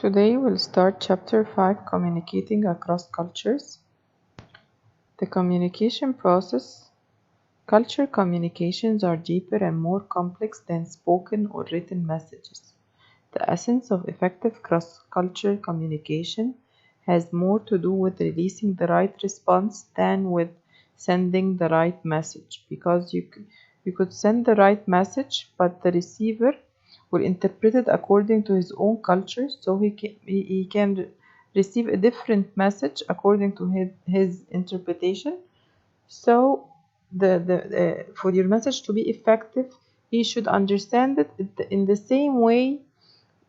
Today we'll start chapter 5, Communicating Across Cultures. The communication process. Culture communications are deeper and more complex than spoken or written messages. The essence of effective cross-cultural communication has more to do with releasing the right response than with sending the right message, because you could send the right message, but the receiver will interpret it according to his own culture, so he can receive a different message according to his interpretation. So for your message to be effective, he should understand it in the same way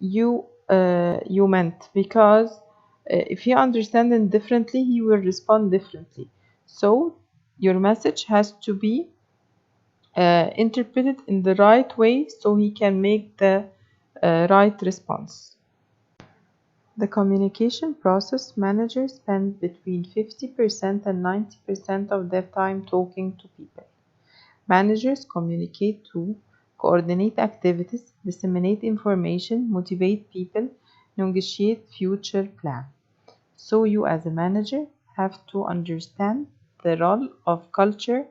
you meant, because if he understands it differently, he will respond differently. So your message has to be interpreted in the right way so he can make the right response. The communication process. Managers spend between 50% and 90% of their time talking to people. Managers communicate to coordinate activities, disseminate information, motivate people, negotiate future plans. So you as a manager have to understand the role of culture,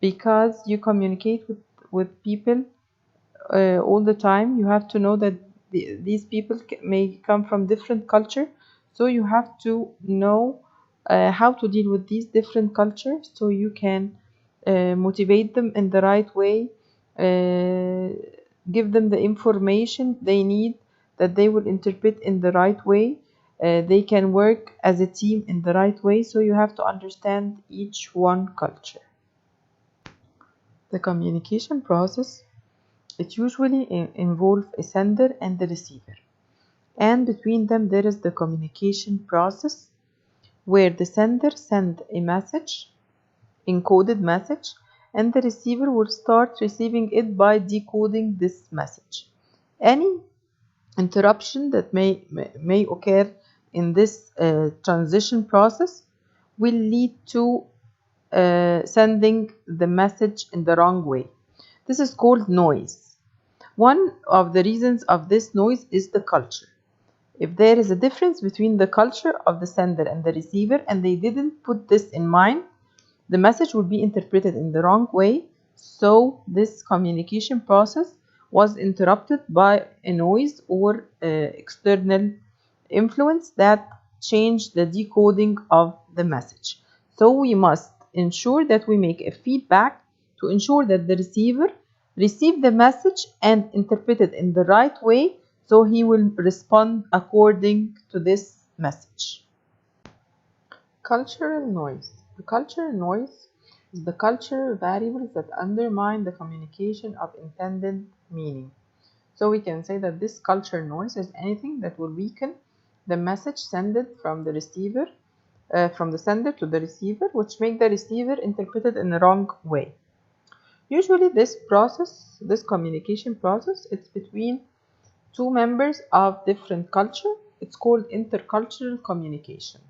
because you communicate with people all the time. You have to know that these people may come from different culture, so you have to know how to deal with these different cultures so you can motivate them in the right way, give them the information they need that they will interpret in the right way. They can work as a team in the right way, so you have to understand each one culture. The communication process. It usually involves a sender and a receiver, and between them there is the communication process, where the sender sends a message, encoded message, and the receiver will start receiving it by decoding this message. Any interruption that may occur in this transition process will lead to sending the message in the wrong way. This is called noise. One of the reasons of this noise is the culture. If there is a difference between the culture of the sender and the receiver, and they didn't put this in mind, the message will be interpreted in the wrong way. So this communication process was interrupted by a noise or external influence that changed the decoding of the message. So we must ensure that we make a feedback to ensure that the receiver receive the message and interpret it in the right way, so he will respond according to this message. Cultural noise. The cultural noise is the cultural variables that undermine the communication of intended meaning. So we can say that this cultural noise is anything that will weaken the message sent from the receiver, from the sender to the receiver, which make the receiver interpret it in the wrong way. Usually this communication process, it's between two members of different culture. It's called intercultural communication.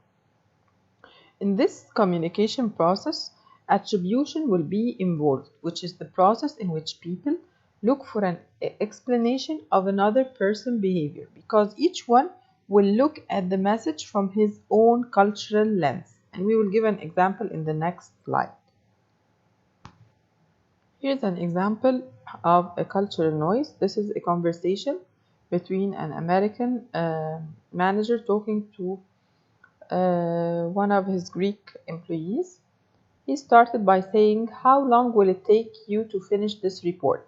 In this communication process, attribution will be involved, which is the process in which people look for an explanation of another person's behavior, because each one will look at the message from his own cultural lens. And we will give an example in the next slide. Here's an example of a cultural noise. This is a conversation between an American manager talking to one of his Greek employees. He started by saying, "How long will it take you to finish this report?"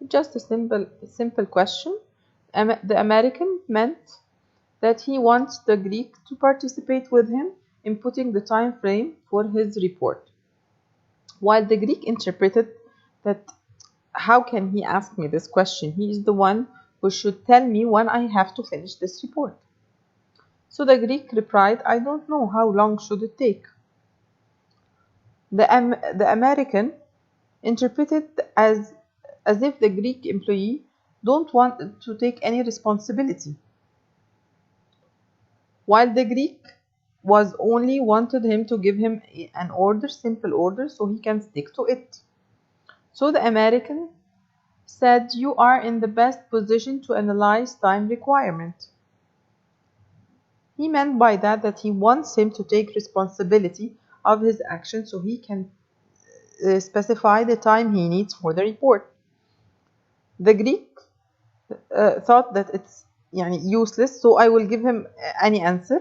Just a simple question. The American meant that he wants the Greek to participate with him in putting the time frame for his report, while the Greek interpreted that, how can he ask me this question? He is the one who should tell me when I have to finish this report. So the Greek replied, "I don't know. How long should it take?" The American interpreted as if the Greek employee don't want to take any responsibility, while the Greek was only wanted him to give him an order, simple order, so he can stick to it. So the American said, "You are in the best position to analyze time requirement. He meant by that he wants him to take responsibility of his actions so he can specify the time he needs for the report. The Greek thought that it's useless, so I will give him any answer.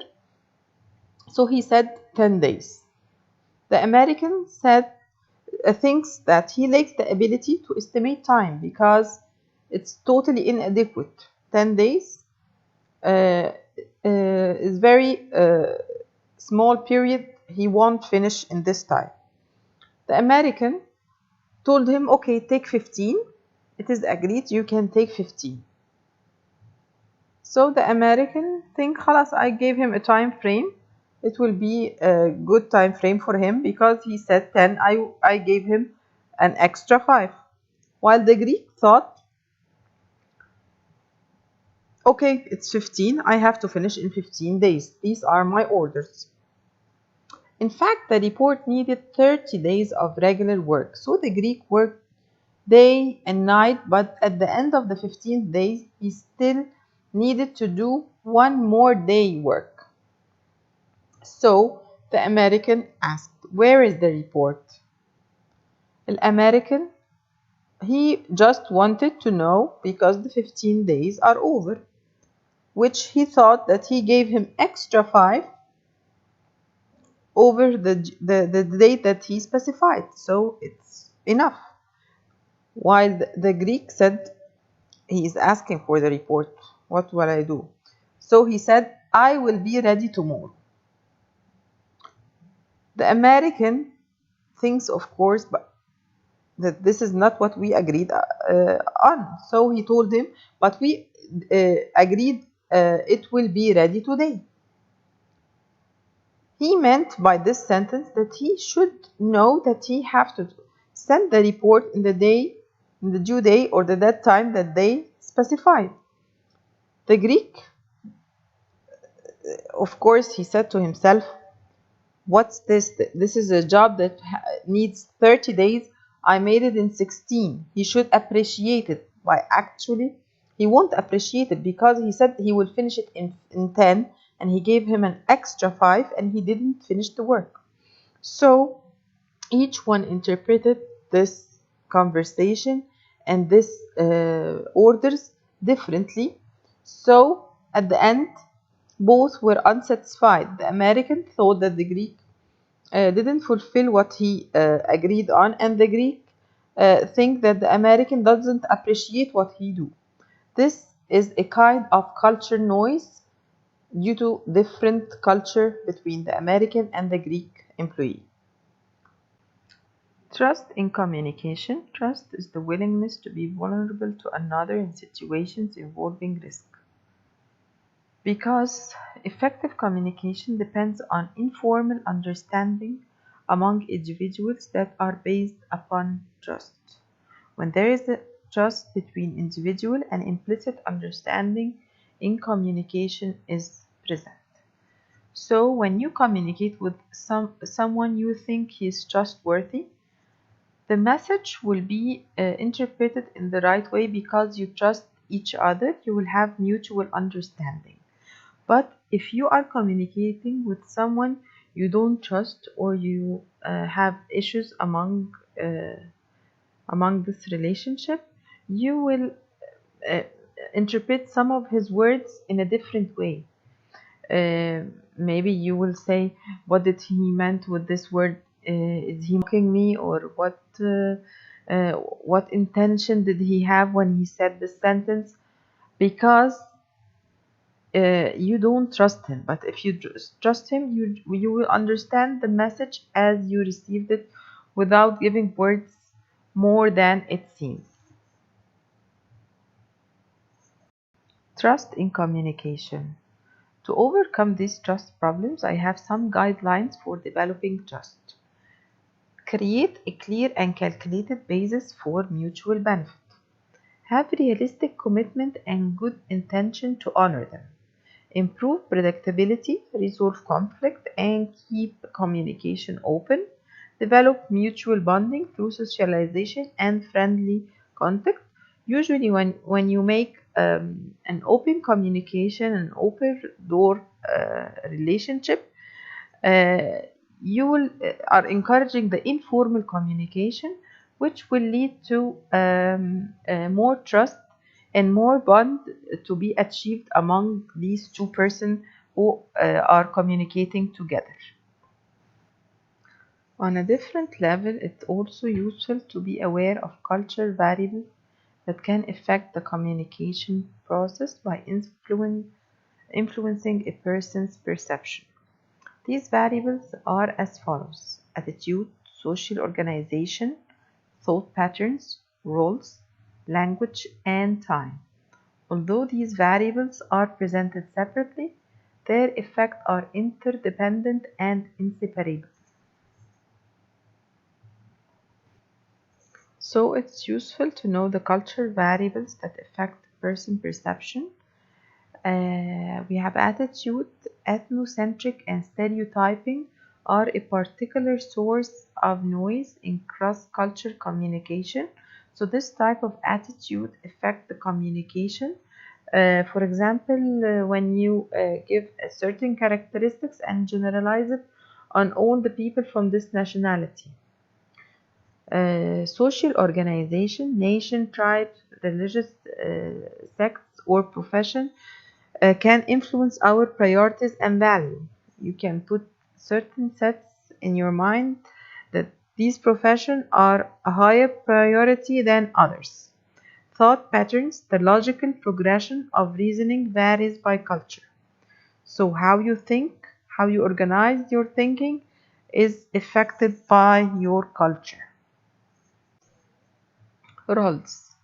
So he said 10 days. The American thinks that he lacks the ability to estimate time because it's totally inadequate. 10 days is very small period. He won't finish in this time. The American told him, okay, take 15. It is agreed, you can take 15. So the American think, خلاص, I gave him a time frame. It will be a good time frame for him because he said 10. I gave him an extra 5. While the Greek thought, okay, it's 15. I have to finish in 15 days. These are my orders. In fact, the report needed 30 days of regular work. So the Greek worked day and night, but at the end of the 15th day, he still needed to do one more day work. So the American asked, where is the report? The American, he just wanted to know because the 15 days are over, which he thought that he gave him extra 5 over the date that he specified. So it's enough. While the Greek said, he is asking for the report. What will I do? So he said, I will be ready tomorrow. The American thinks, of course, that this is not what we agreed on. So he told him, but we agreed it will be ready today. He meant by this sentence that he should know that he have to send the report in the due day or the dead time that they specified. The Greek, of course, he said to himself, what's this? This is a job that needs 30 days. I made it in 16. He should appreciate it. Why, actually, he won't appreciate it because he said he will finish it in 10 and he gave him an extra 5 and he didn't finish the work. So each one interpreted this conversation and this orders differently. So at the end, both were unsatisfied. The American thought that the Greek didn't fulfill what he agreed on, and the Greek think that the American doesn't appreciate what he do. This is a kind of culture noise due to different culture between the American and the Greek employee. Trust in communication. Trust is the willingness to be vulnerable to another in situations involving risk. Because effective communication depends on informal understanding among individuals that are based upon trust. When there is a trust between individual, and implicit understanding in communication is present. So when you communicate with someone you think he is trustworthy, the message will be interpreted in the right way because you trust each other. You will have mutual understanding. But if you are communicating with someone you don't trust, or you have issues among this relationship, you will interpret some of his words in a different way. Maybe you will say, what did he meant with this word? Is he mocking me, or what intention did he have when he said this sentence? Because you don't trust him. But if you trust him, you will understand the message as you received it without giving words more than it seems. Trust in communication. To overcome these trust problems, I have some guidelines for developing trust. Create a clear and calculated basis for mutual benefit. Have realistic commitment and good intention to honor them. Improve predictability, resolve conflict, and keep communication open. Develop mutual bonding through socialization and friendly contact. Usually when you make an open communication, an open door relationship, uh, you will are encouraging the informal communication, which will lead to more trust and more bond to be achieved among these two persons who are communicating together. On a different level, it's also useful to be aware of cultural variables that can affect the communication process by influencing a person's perception. These variables are as follows: attitude, social organization, thought patterns, roles, language, and time. Although these variables are presented separately, their effects are interdependent and inseparable. So it's useful to know the cultural variables that affect person perception. We have attitude, ethnocentric, and stereotyping are a particular source of noise in cross-cultural communication. So this type of attitude affects the communication. For example, when you give a certain characteristics and generalize it on all the people from this nationality. Social organization, nation, tribe, religious sects, or profession can influence our priorities and value. You can put certain sets in your mind that these professions are a higher priority than others. Thought patterns, the logical progression of reasoning varies by culture. So how you think, how you organize your thinking is affected by your culture. Roles.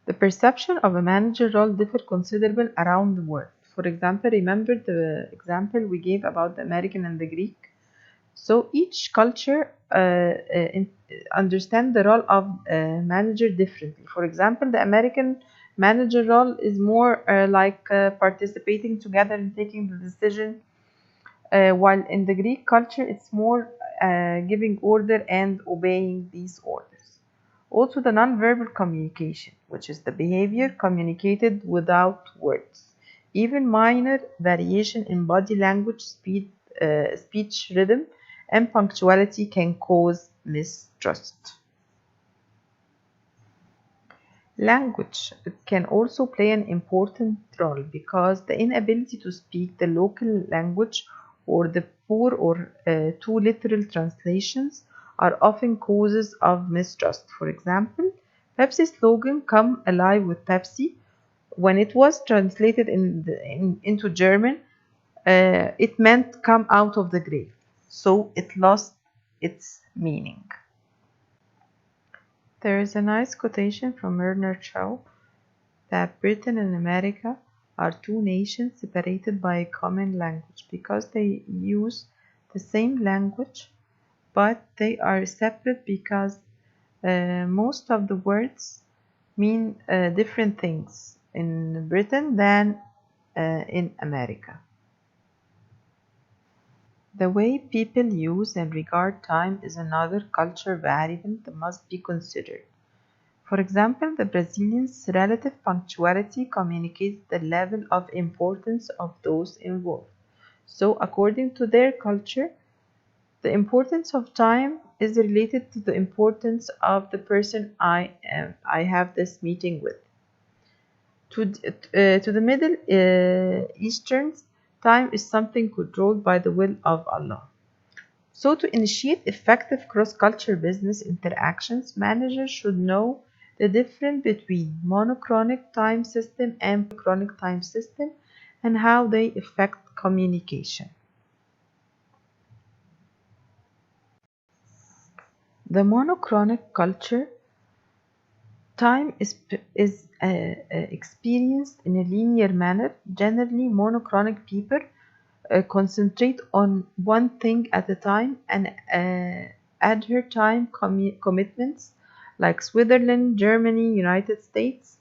The perception of a manager role differs considerably around the world. For example, remember the example we gave about the American and the Greek. So each culture understand the role of manager differently. For example, the American manager role is more like participating together and taking the decision, while in the Greek culture it's more giving order and obeying these orders. Also, the nonverbal communication, which is the behavior communicated without words. Even minor variation in body language, speed, speech rhythm, and punctuality can cause mistrust. Language can also play an important role because the inability to speak the local language or the poor or too literal translations are often causes of mistrust. For example, Pepsi slogan "Come alive with Pepsi." When it was translated into German, it meant "come out of the grave," so it lost its meaning. There is a nice quotation from Bernard Shaw that Britain and America are two nations separated by a common language because they use the same language, but they are separate because most of the words mean different things in Britain than in America. The way people use and regard time is another cultural variable that must be considered. For example, the Brazilians' relative punctuality communicates the level of importance of those involved. So, according to their culture, the importance of time is related to the importance of the person I have this meeting with. To the Middle Easterns, time is something controlled by the will of Allah. So to initiate effective cross-cultural business interactions, managers should know the difference between monochronic time system and polychronic time system and how they affect communication. The monochronic culture, time is experienced in a linear manner. Generally, monochronic people concentrate on one thing at a time and adhere time commitments like Switzerland, Germany, United States,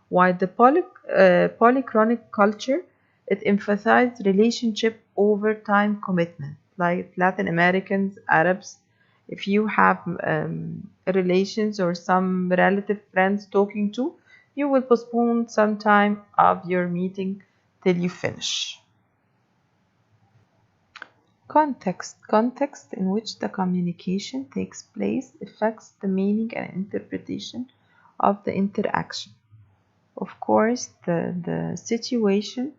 while the polychronic culture, it emphasizes relationship over time commitment like Latin Americans, Arabs. If you have relations or some relative friends talking to, you will postpone some time of your meeting till you finish. Context in which the communication takes place affects the meaning and interpretation of the interaction. Of course, the situation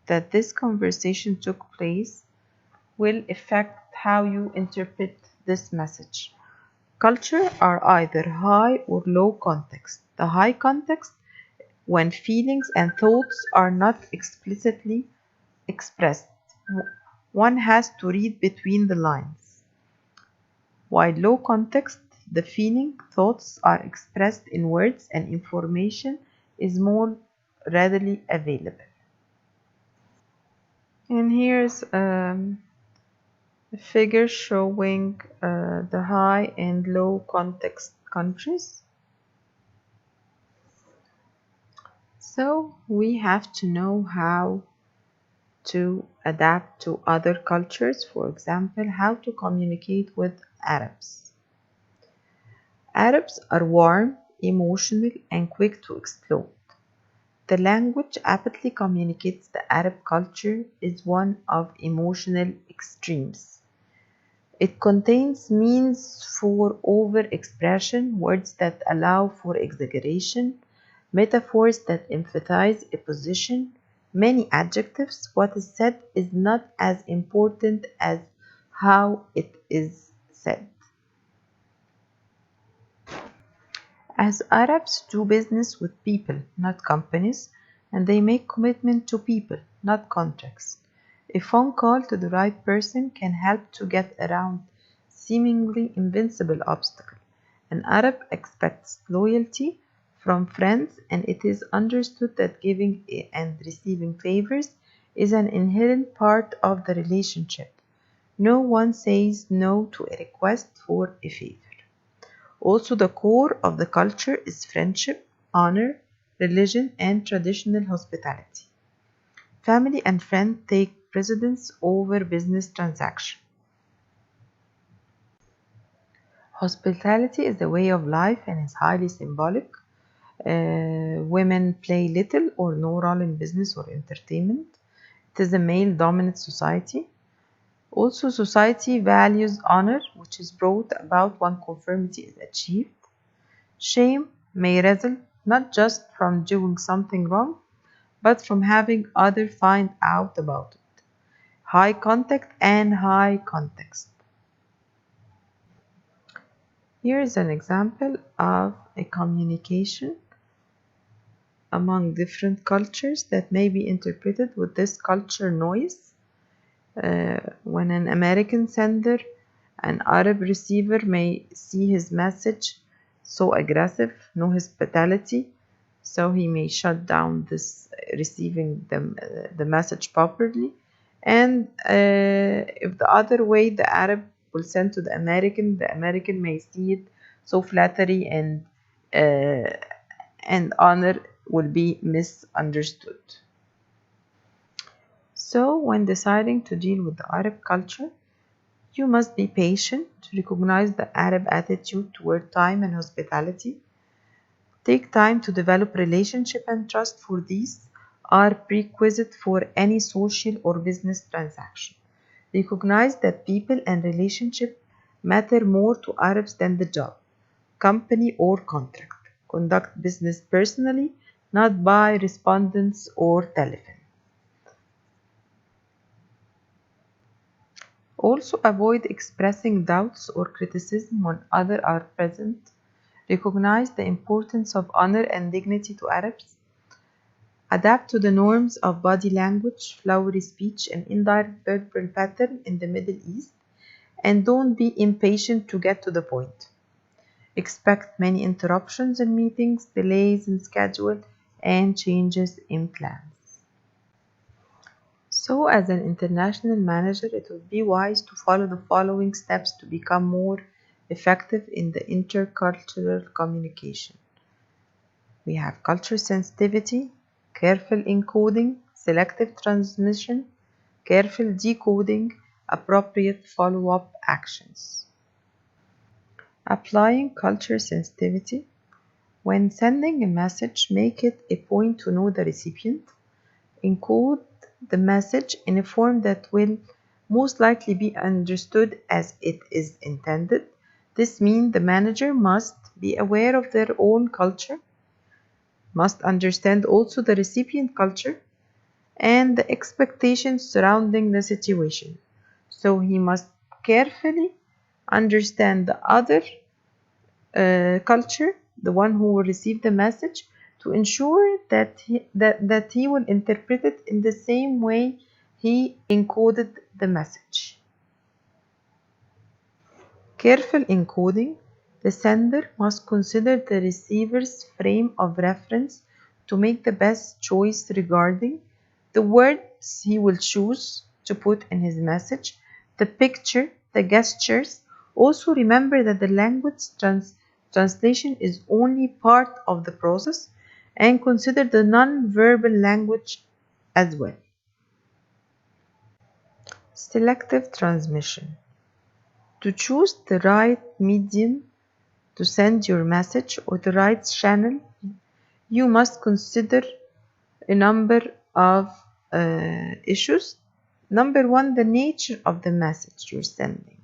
that this conversation took place will affect how you interpret this message. Culture are either high or low context. The high context, when feelings and thoughts are not explicitly expressed. One has to read between the lines. While low context, the feeling, thoughts are expressed in words and information is more readily available. And here's a figure showing the high and low context countries. So we have to know how to adapt to other cultures. For example, how to communicate with Arabs. Arabs are warm, emotional, and quick to explode. The language aptly communicates the Arab culture is one of emotional extremes. It contains means for over-expression, words that allow for exaggeration, metaphors that emphasize a position, many adjectives. What is said is not as important as how it is said. As Arabs do business with people, not companies, and they make commitment to people, not contracts. A phone call to the right person can help to get around seemingly invincible obstacle. An Arab expects loyalty from friends, and it is understood that giving and receiving favors is an inherent part of the relationship. No one says no to a request for a favor. Also, the core of the culture is friendship, honor, religion, and traditional hospitality. Family and friends take precedence over business transactions. Hospitality is a way of life and is highly symbolic. Women play little or no role in business or entertainment. It is a male-dominant society. Also, society values honor, which is brought about when conformity is achieved. Shame may result not just from doing something wrong, but from having others find out about it. High contact and high context. Here is an example of a communication among different cultures that may be interpreted with this culture noise. When an American sender, an Arab receiver may see his message so aggressive, no hospitality, so he may shut down this receiving the message properly. And if the other way the Arab will send to the American may see it so flattery and honor will be misunderstood. So when deciding to deal with the Arab culture, you must be patient to recognize the Arab attitude toward time and hospitality. Take time to develop relationship and trust, for these are prerequisite for any social or business transaction. Recognize that people and relationship matter more to Arabs than the job, company or contract. Conduct business personally, not by correspondence or telephone. Also, avoid expressing doubts or criticism when others are present. Recognize the importance of honor and dignity to Arabs. Adapt to the norms of body language, flowery speech, and indirect verbal pattern in the Middle East, and don't be impatient to get to the point. Expect many interruptions in meetings, delays in schedule, and changes in plans. So, as an international manager, it would be wise to follow the following steps to become more effective in the intercultural communication. We have culture sensitivity, careful encoding, selective transmission, careful decoding, appropriate follow-up actions. Applying culture sensitivity. When sending a message, make it a point to know the recipient. Encode the message in a form that will most likely be understood as it is intended. This means the manager must be aware of their own culture, must understand also the recipient culture and the expectations surrounding the situation. So he must carefully understand the other culture, the one who will receive the message, to ensure that he will interpret it in the same way he encoded the message. Careful encoding. The sender must consider the receiver's frame of reference to make the best choice regarding the words he will choose to put in his message, the picture, the gestures. Also remember that the language translation is only part of the process, and consider the non-verbal language as well. Selective transmission. To choose the right medium to send your message or the right channel, you must consider a number of issues. Number one, the nature of the message you're sending,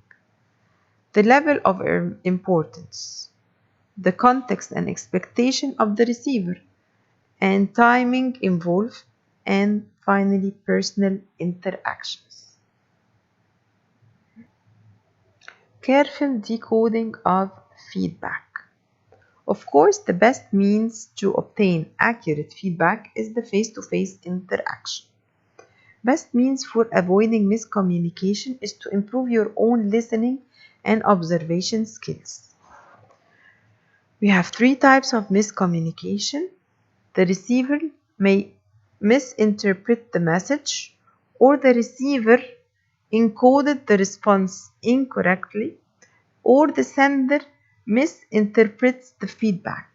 the level of importance, the context and expectation of the receiver, and timing involved, and finally personal interactions. Careful decoding of feedback. Of course, the best means to obtain accurate feedback is the face-to-face interaction. Best means for avoiding miscommunication is to improve your own listening and observation skills. We have three types of miscommunication. The receiver may misinterpret the message, or the receiver encoded the response incorrectly, or the sender misinterprets the feedback.